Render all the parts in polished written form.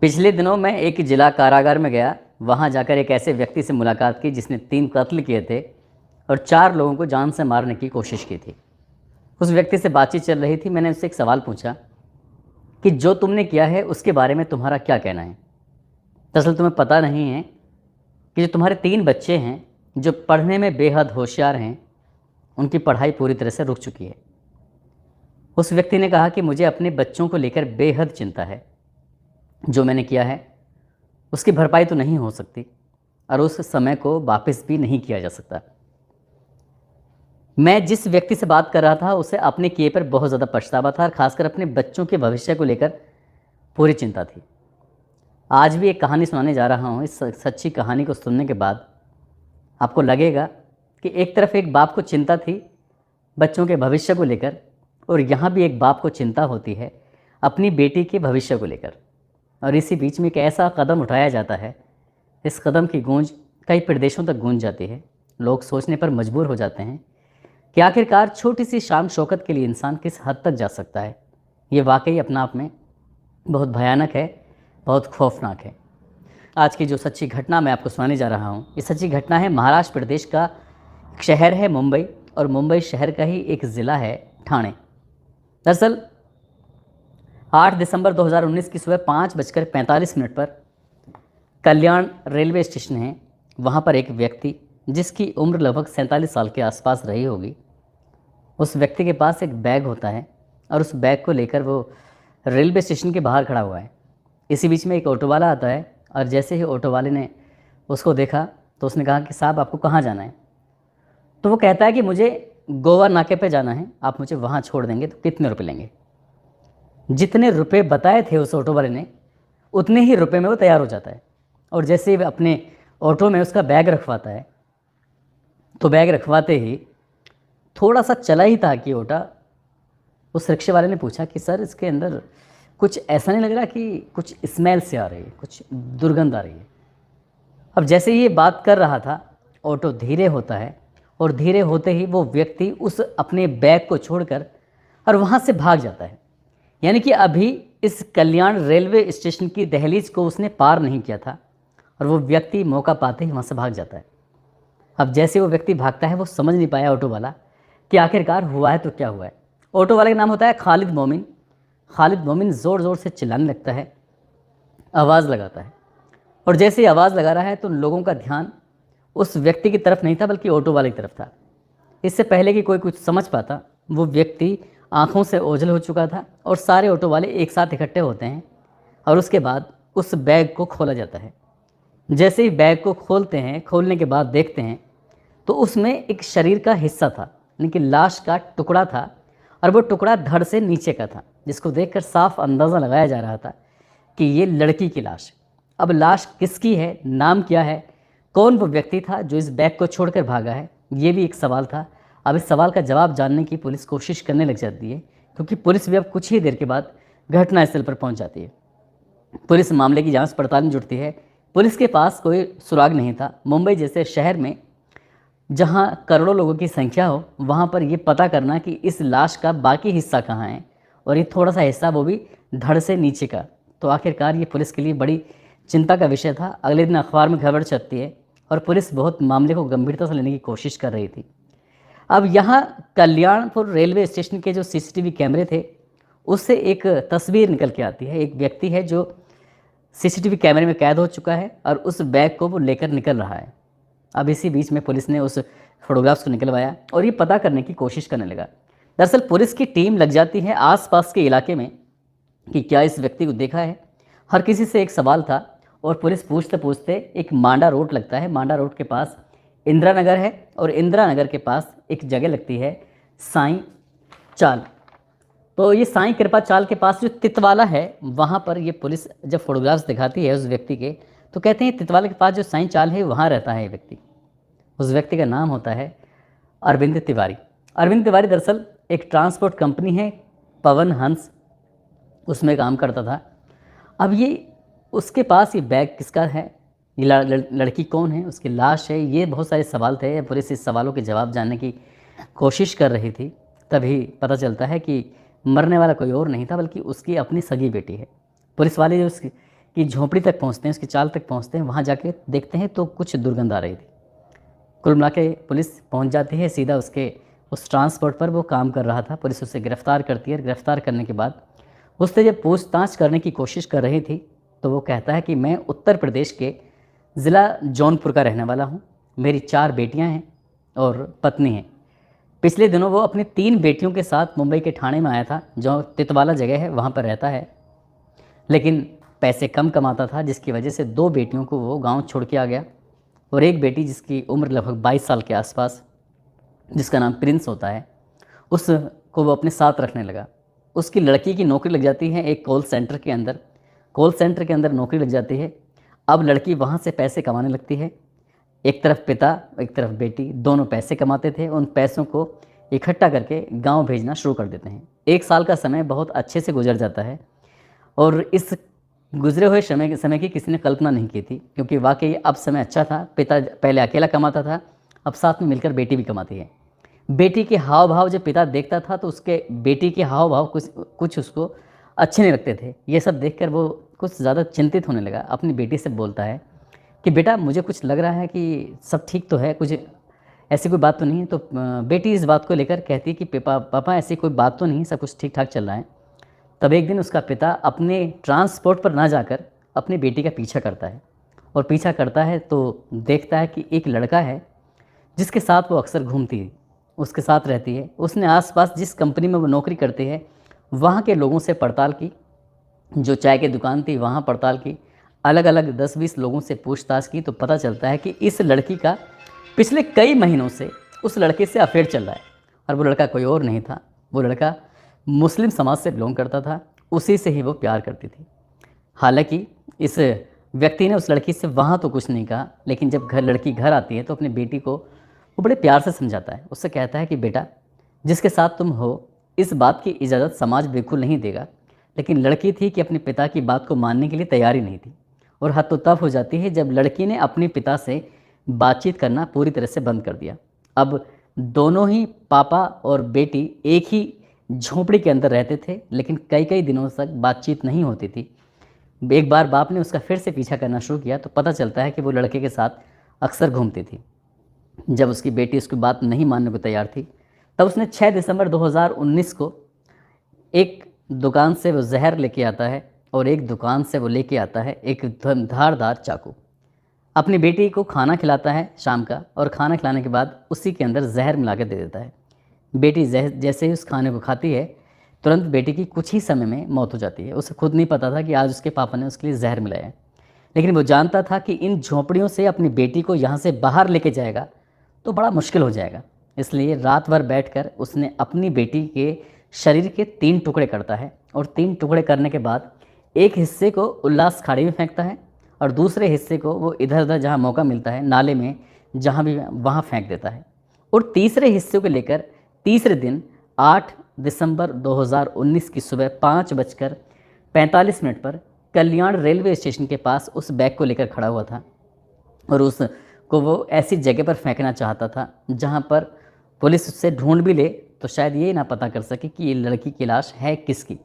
पिछले दिनों मैं एक जिला कारागार में गया। वहां जाकर एक ऐसे व्यक्ति से मुलाकात की जिसने 3 कत्ल किए थे और 4 लोगों को जान से मारने की कोशिश की थी। उस व्यक्ति से बातचीत चल रही थी। मैंने उससे एक सवाल पूछा कि जो तुमने किया है उसके बारे में तुम्हारा क्या कहना है। दरअसल तुम्हें पता नहीं है कि जो तुम्हारे 3 बच्चे हैं जो पढ़ने में बेहद होशियार हैं, उनकी पढ़ाई पूरी तरह से रुक चुकी है। उस व्यक्ति ने कहा कि मुझे अपने बच्चों को लेकर बेहद चिंता है। जो मैंने किया है उसकी भरपाई तो नहीं हो सकती और उस समय को वापस भी नहीं किया जा सकता। मैं जिस व्यक्ति से बात कर रहा था उसे अपने किए पर बहुत ज़्यादा पछतावा था और ख़ासकर अपने बच्चों के भविष्य को लेकर पूरी चिंता थी। आज भी एक कहानी सुनाने जा रहा हूँ। इस सच्ची कहानी को सुनने के बाद आपको लगेगा कि एक तरफ एक बाप को चिंता थी बच्चों के भविष्य को लेकर, और यहाँ भी एक बाप को चिंता होती है अपनी बेटी के भविष्य को लेकर। और इसी बीच में एक ऐसा कदम उठाया जाता है, इस कदम की गूंज कई प्रदेशों तक गूंज जाती है। लोग सोचने पर मजबूर हो जाते हैं कि आखिरकार छोटी सी शान शौकत के लिए इंसान किस हद तक जा सकता है। ये वाकई अपना आप में बहुत भयानक है, बहुत खौफनाक है। आज की जो सच्ची घटना मैं आपको सुनाने जा रहा हूँ, ये सच्ची घटना है महाराष्ट्र प्रदेश का शहर है मुंबई, और मुंबई शहर का ही एक ज़िला है ठाणे। दरअसल 8 दिसंबर 2019 की सुबह 5:45 पर कल्याण रेलवे स्टेशन है। वहाँ पर एक व्यक्ति जिसकी उम्र लगभग 47 साल के आसपास रही होगी, उस व्यक्ति के पास एक बैग होता है और उस बैग को लेकर वो रेलवे स्टेशन के बाहर खड़ा हुआ है। इसी बीच में एक ऑटो वाला आता है और जैसे ही ऑटो वाले ने उसको देखा तो उसने कहा कि साहब आपको कहाँ जाना है। तो वो कहता है कि मुझे गोवा नाके पे जाना है, आप मुझे वहाँ छोड़ देंगे तो कितने रुपए लेंगे। जितने रुपए बताए थे उस ऑटो वाले ने उतने ही रुपए में वो तैयार हो जाता है। और जैसे ही अपने ऑटो में उसका बैग रखवाता है तो बैग रखवाते ही थोड़ा सा चला ही था कि ऑटो, उस रिक्शे वाले ने पूछा कि सर इसके अंदर कुछ ऐसा नहीं लग रहा कि कुछ स्मेल से आ रही है, कुछ दुर्गंध आ रही है। अब जैसे ही ये बात कर रहा था ऑटो धीरे होता है और धीरे होते ही वो व्यक्ति उस अपने बैग को छोड़कर और वहाँ से भाग जाता है। यानी कि अभी इस कल्याण रेलवे स्टेशन की दहलीज को उसने पार नहीं किया था और वो व्यक्ति मौका पाते ही वहाँ से भाग जाता है। अब जैसे वो व्यक्ति भागता है वो समझ नहीं पाया ऑटो वाला कि आखिरकार हुआ है तो क्या हुआ है। ऑटो वाले का नाम होता है खालिद मोमिन। खालिद मोमिन ज़ोर ज़ोर से चिल्लाने लगता है, आवाज़ लगाता है, और जैसे ही आवाज़ लगा रहा है तो लोगों का ध्यान उस व्यक्ति की तरफ नहीं था बल्कि ऑटो वाले की तरफ था। इससे पहले कि कोई कुछ समझ पाता वो व्यक्ति आंखों से ओझल हो चुका था और सारे ऑटो वाले एक साथ इकट्ठे होते हैं और उसके बाद उस बैग को खोला जाता है। जैसे ही बैग को खोलते हैं, खोलने के बाद देखते हैं तो उसमें एक शरीर का हिस्सा था, यानी कि लाश का टुकड़ा था, और वो टुकड़ा धड़ से नीचे का था, जिसको देखकर साफ अंदाज़ा लगाया जा रहा था कि ये लड़की की लाश है। अब लाश किसकी है, नाम क्या है, कौन वो व्यक्ति था जो इस बैग को छोड़कर भागा है, ये भी एक सवाल था। अब इस सवाल का जवाब जानने की पुलिस कोशिश करने लग जाती है, क्योंकि पुलिस भी अब कुछ ही देर के बाद घटनास्थल पर पहुंच जाती है। पुलिस मामले की जांच पड़ताल में जुटती है। पुलिस के पास कोई सुराग नहीं था। मुंबई जैसे शहर में जहां करोड़ों लोगों की संख्या हो, वहां पर ये पता करना कि इस लाश का बाकी हिस्सा कहाँ है, और ये थोड़ा सा हिस्सा वो भी धड़ से नीचे का, तो आखिरकार ये पुलिस के लिए बड़ी चिंता का विषय था। अगले दिन अखबार में खबर छपती है और पुलिस बहुत मामले को गंभीरता से लेने की कोशिश कर रही थी। अब यहाँ कल्याणपुर रेलवे स्टेशन के जो सीसीटीवी कैमरे थे उससे एक तस्वीर निकल के आती है। एक व्यक्ति है जो सीसीटीवी कैमरे में कैद हो चुका है और उस बैग को वो लेकर निकल रहा है। अब इसी बीच में पुलिस ने उस फोटोग्राफ्स को निकलवाया और ये पता करने की कोशिश करने लगा। दरअसल पुलिस की टीम लग जाती है आसपास के इलाके में कि क्या इस व्यक्ति को देखा है। हर किसी से एक सवाल था और पुलिस पूछते पूछते एक मांडा रोड लगता है। मांडा रोड के पास इंदिरा नगर है और इंदिरा नगर के पास एक जगह लगती है साईं चाल। तो ये साईं कृपा चाल के पास जो तितवाला है, वहाँ पर ये पुलिस जब फोटोग्राफ्स दिखाती है उस व्यक्ति के, तो कहते हैं तितवाला के पास जो साईं चाल है वहाँ रहता है ये व्यक्ति। उस व्यक्ति का नाम होता है अरविंद तिवारी। अरविंद तिवारी दरअसल एक ट्रांसपोर्ट कंपनी है पवन हंस, उसमें काम करता था। अब ये उसके पास ये बैग किसका है, ये लड़की कौन है, उसकी लाश है, ये बहुत सारे सवाल थे। पुलिस इस सवालों के जवाब जानने की कोशिश कर रही थी। तभी पता चलता है कि मरने वाला कोई और नहीं था बल्कि उसकी अपनी सगी बेटी है। पुलिस वाले जो कि झोंपड़ी तक पहुंचते हैं, उसकी चाल तक पहुंचते हैं, वहां जाके देखते हैं तो कुछ दुर्गंध आ रही थी। कुल मिला के पुलिस पहुंच जाती है सीधा उसके उस ट्रांसपोर्ट पर, वो काम कर रहा था। पुलिस उसे गिरफ्तार करती है। गिरफ्तार करने के बाद उससे जब पूछताछ करने की कोशिश कर रही थी तो वो कहता है कि मैं उत्तर प्रदेश के ज़िला जौनपुर का रहने वाला हूँ, मेरी 4 बेटियाँ हैं और पत्नी है। पिछले दिनों वो अपनी 3 बेटियों के साथ मुंबई के ठाणे में आया था, जो तितवाला जगह है वहाँ पर रहता है, लेकिन पैसे कम कमाता था, जिसकी वजह से 2 बेटियों को वो गांव छोड़ के आ गया और एक बेटी जिसकी उम्र लगभग 22 साल के आसपास, जिसका नाम प्रिंस होता है, उसको वो अपने साथ रखने लगा। उसकी लड़की की नौकरी लग जाती है एक कॉल सेंटर के अंदर। कॉल सेंटर के अंदर नौकरी लग जाती है। अब लड़की वहाँ से पैसे कमाने लगती है। एक तरफ पिता, एक तरफ बेटी, दोनों पैसे कमाते थे। उन पैसों को इकट्ठा करके गांव भेजना शुरू कर देते हैं। 1 साल का समय बहुत अच्छे से गुजर जाता है और इस गुजरे हुए समय की किसी ने कल्पना नहीं की थी, क्योंकि वाकई अब समय अच्छा था। पिता पहले अकेला कमाता था, अब साथ में मिलकर बेटी भी कमाती है। बेटी के हाव भाव जब पिता देखता था तो उसके बेटी के हाव भाव कुछ उसको अच्छे नहीं लगते थे। ये सब देखकर वो कुछ ज़्यादा चिंतित होने लगा। अपनी बेटी से बोलता है कि बेटा, मुझे कुछ लग रहा है कि सब ठीक तो है, कुछ ऐसी कोई बात तो नहीं है। तो बेटी इस बात को लेकर कहती है कि पापा ऐसी कोई बात तो नहीं, सब कुछ ठीक ठाक चल रहा है। तब एक दिन उसका पिता अपने ट्रांसपोर्ट पर ना जाकर अपनी बेटी का पीछा करता है, और पीछा करता है तो देखता है कि एक लड़का है जिसके साथ वो अक्सर घूमती है, उसके साथ रहती है। उसने आसपास जिस कंपनी में वो नौकरी करते हैं वहाँ के लोगों से पड़ताल की, जो चाय की दुकान थी वहाँ पड़ताल की, अलग अलग 10-20 लोगों से पूछताछ की, तो पता चलता है कि इस लड़की का पिछले कई महीनों से उस लड़के से अफेयर चल रहा है। और वो लड़का कोई और नहीं था, वो लड़का मुस्लिम समाज से बिलोंग करता था, उसी से ही वो प्यार करती थी। हालांकि इस व्यक्ति ने उस लड़की से वहाँ तो कुछ नहीं कहा, लेकिन जब लड़की घर आती है तो अपनी बेटी को वो बड़े प्यार से समझाता है। उससे कहता है कि बेटा, जिसके साथ तुम हो इस बात की इजाज़त समाज बिल्कुल नहीं देगा। लेकिन लड़की थी कि अपने पिता की बात को मानने के लिए तैयार ही नहीं थी, और हद तो तब हो जाती है जब लड़की ने अपने पिता से बातचीत करना पूरी तरह से बंद कर दिया। अब दोनों ही पापा और बेटी एक ही झोंपड़ी के अंदर रहते थे, लेकिन कई कई दिनों तक बातचीत नहीं होती थी। एक बार बाप ने उसका फिर से पीछा करना शुरू किया तो पता चलता है कि वो लड़के के साथ अक्सर घूमती थी। जब उसकी बेटी उसकी बात नहीं मानने को तैयार थी, तब उसने 6 दिसंबर 2019 को एक दुकान से वो जहर लेके आता है, और एक दुकान से वो लेके आता है एक धारदार चाकू। अपनी बेटी को खाना खिलाता है शाम का, और खाना खिलाने के बाद उसी के अंदर जहर मिला के दे देता है। बेटी जैसे ही उस खाने को खाती है, तुरंत बेटी की कुछ ही समय में मौत हो जाती है। उसे खुद नहीं पता था कि आज उसके पापा ने उसके लिए जहर मिलाया है, लेकिन वो जानता था कि इन झोंपड़ियों से अपनी बेटी को यहाँ से बाहर लेके जाएगा तो बड़ा मुश्किल हो जाएगा। इसलिए रात भर बैठकर उसने अपनी बेटी के शरीर के 3 टुकड़े करता है, और 3 टुकड़े करने के बाद एक हिस्से को उल्लास खाड़ी में फेंकता है, और दूसरे हिस्से को वो इधर उधर जहाँ मौका मिलता है नाले में जहाँ भी वहाँ फेंक देता है। और तीसरे हिस्से को लेकर तीसरे दिन 8 दिसंबर 2019 की सुबह 5:45 पर कल्याण रेलवे स्टेशन के पास उस बैग को लेकर खड़ा हुआ था, और उसको वो ऐसी जगह पर फेंकना चाहता था जहाँ पर पुलिस उससे ढूंढ भी ले तो शायद ये ना पता कर सके कि ये लड़की की लाश है किसकी।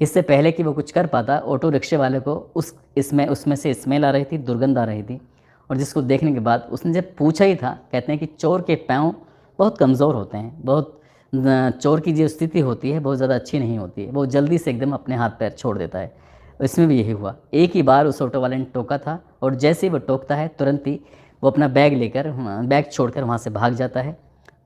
इससे पहले कि वो कुछ कर पाता, ऑटो रिक्शे वाले को उसमें से स्मेल आ रही थी, दुर्गंध आ रही थी, और जिसको देखने के बाद उसने जब पूछा ही था, कहते हैं कि चोर के पाँव बहुत कमज़ोर होते हैं, बहुत चोर की जो स्थिति होती है बहुत ज़्यादा अच्छी नहीं होती है, वो जल्दी से एकदम अपने हाथ पैर छोड़ देता है। इसमें भी यही हुआ। एक ही बार उस ऑटो वाले ने टोका था, और जैसे ही वो टोकता है तुरंत ही वो अपना बैग छोड़कर वहाँ से भाग जाता है।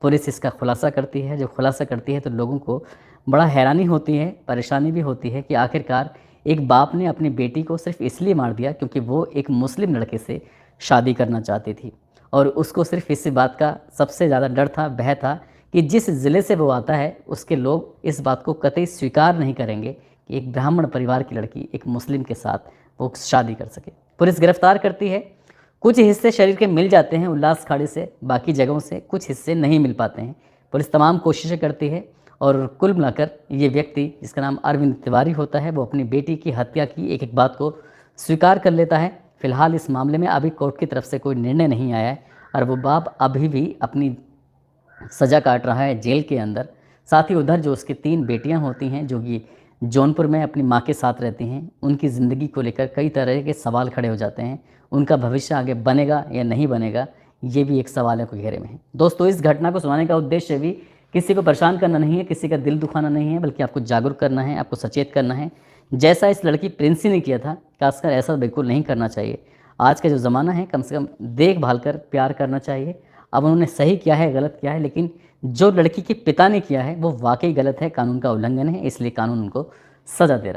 पुलिस इसका खुलासा करती है। जब खुलासा करती है तो लोगों को बड़ा हैरानी होती है, परेशानी भी होती है कि आखिरकार एक बाप ने अपनी बेटी को सिर्फ इसलिए मार दिया क्योंकि वो एक मुस्लिम लड़के से शादी करना चाहती थी, और उसको सिर्फ इसी बात का सबसे ज़्यादा डर था, भय था कि जिस ज़िले से वो आता है उसके लोग इस बात को कतई स्वीकार नहीं करेंगे कि एक ब्राह्मण परिवार की लड़की एक मुस्लिम के साथ वो शादी कर सके। पुलिस गिरफ्तार करती है। कुछ हिस्से शरीर के मिल जाते हैं उल्लास खाड़ी से, बाकी जगहों से कुछ हिस्से नहीं मिल पाते हैं। पुलिस तमाम कोशिशें करती है, और कुल मिलाकर ये व्यक्ति जिसका नाम अरविंद तिवारी होता है वो अपनी बेटी की हत्या की एक एक बात को स्वीकार कर लेता है। फिलहाल इस मामले में अभी कोर्ट की तरफ से कोई निर्णय नहीं आया है, और वो बाप अभी भी अपनी सज़ा काट रहा है जेल के अंदर। साथ ही उधर जो उसकी 3 बेटियां होती हैं जो कि जौनपुर में अपनी माँ के साथ रहती हैं, उनकी ज़िंदगी को लेकर कई तरह के सवाल खड़े हो जाते हैं। उनका भविष्य आगे बनेगा या नहीं बनेगा, ये भी एक सवाल है को घेरे में है। दोस्तों, इस घटना को सुनाने का उद्देश्य भी किसी को परेशान करना नहीं है, किसी का दिल दुखाना नहीं है, बल्कि आपको जागरूक करना है, आपको सचेत करना है। जैसा इस लड़की प्रिंसी ने किया था, खासकर ऐसा बिल्कुल नहीं करना चाहिए। आज का जो ज़माना है, कम से कम देखभाल कर प्यार करना चाहिए। अब उन्होंने सही किया है, गलत किया है, लेकिन जो लड़की के पिता ने किया है वो वाकई गलत है, कानून का उल्लंघन है, इसलिए कानून उनको सज़ा दे रहा है।